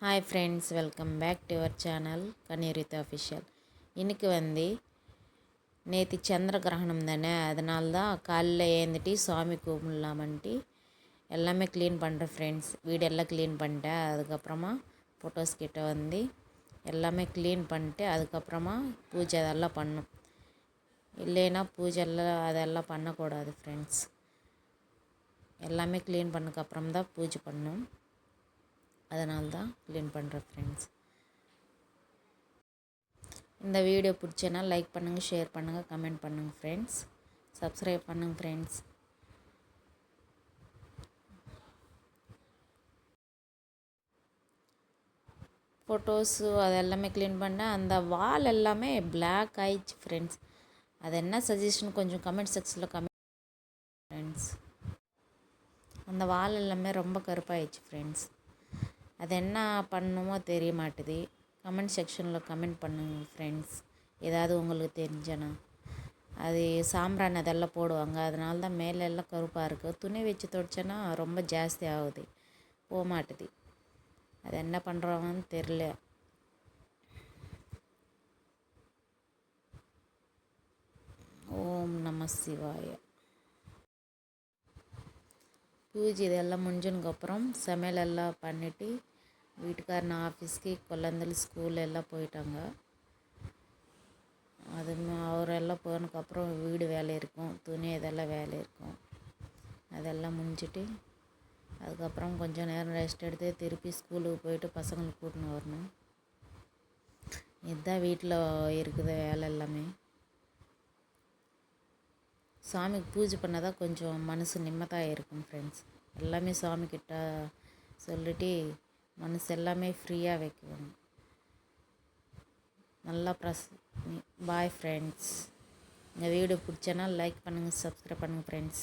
Hi friends, welcome back to your channel கன்னியரித்து official. இன்றைக்கி நேற்று சந்திர கிரகணம் தானே, அதனால தான் காலையில் ஏந்துட்டு சாமி கும்பிடலாமன்ட்டு எல்லாமே க்ளீன் பண்ணுறேன் ஃப்ரெண்ட்ஸ். வீடெல்லாம் க்ளீன் பண்ணிட்டேன். அதுக்கப்புறமா ஃபோட்டோஸ் கிட்ட எல்லாமே க்ளீன் பண்ணிட்டு அதுக்கப்புறமா பூஜை அதெல்லாம் பண்ணும். இல்லைன்னா பூஜைலாம் அதெல்லாம் பண்ணக்கூடாது ஃப்ரெண்ட்ஸ். எல்லாமே க்ளீன் பண்ணதுக்கப்புறம் தான் பூஜை பண்ணும். அதனால தான் க்ளீன் பண்ணுறேன் ஃப்ரெண்ட்ஸ். இந்த வீடியோ பிடிச்சேன்னா லைக் பண்ணுங்கள், ஷேர் பண்ணுங்கள், கமெண்ட் பண்ணுங்கள் ஃப்ரெண்ட்ஸ். சப்ஸ்கிரைப் பண்ணுங்கள் ஃப்ரெண்ட்ஸ். ஃபோட்டோஸு அதெல்லாமே க்ளீன் பண்ணேன். அந்த வால் எல்லாமே பிளாக் ஆயிடுச்சு ஃப்ரெண்ட்ஸ். அது என்ன சஜஷன் கொஞ்சம் கமெண்ட் செக்ஷனில் கமெண்ட் ஃப்ரெண்ட்ஸ். அந்த வால் எல்லாமே ரொம்ப கருப்பாயிடுச்சு ஃப்ரெண்ட்ஸ். அது என்ன பண்ணணுமோ தெரிய மாட்டுது. கமெண்ட் செக்ஷனில் கமெண்ட் பண்ணுங்கள் ஃப்ரெண்ட்ஸ். ஏதாவது உங்களுக்கு தெரிஞ்சனா. அது சாம்பிராணி அதெல்லாம் போடுவாங்க, அதனால தான் மேலே எல்லாம் கருப்பாக இருக்குது. துணி வச்சு துடைச்சேன்னா ரொம்ப ஜாஸ்தி ஆகுது, போக மாட்டுது. அது என்ன பண்ணுறாங்கன்னு தெரில. ஓம் நம சிவாய. பூஜை இதெல்லாம் முடிஞ்சதுக்கப்புறம் சமையலெல்லாம் பண்ணிவிட்டு வீட்டுக்காரன் ஆஃபீஸ்க்கு, குழந்தைகள் ஸ்கூல் எல்லாம் போயிட்டாங்க. அது அவரெல்லாம் போனதுக்கப்புறம் வீடு வேலை இருக்கும், துணி இதெல்லாம் வேலை இருக்கும். அதெல்லாம் முடிஞ்சிட்டு அதுக்கப்புறம் கொஞ்சம் நேரம் ரெஸ்ட் எடுத்து திருப்பி ஸ்கூலுக்கு போயிட்டு பசங்களுக்கு கூட்டின்னு வரணும். இதுதான் வீட்டில் இருக்குது வேலை எல்லாமே. சாமிக்கு பூஜை பண்ணால் தான் கொஞ்சம் மனசு நிம்மதியாக இருக்கும் ஃப்ரெண்ட்ஸ். எல்லாமே சாமிக்கிட்ட சொல்லிட்டு மனசு எல்லாமே ஃப்ரீயாக வைக்கணும். நல்லா பாய் ஃப்ரெண்ட்ஸ். இந்த வீடியோ பிடிச்சனா லைக் பண்ணுங்கள், சப்ஸ்கிரைப் பண்ணுங்கள் ஃப்ரெண்ட்ஸ்.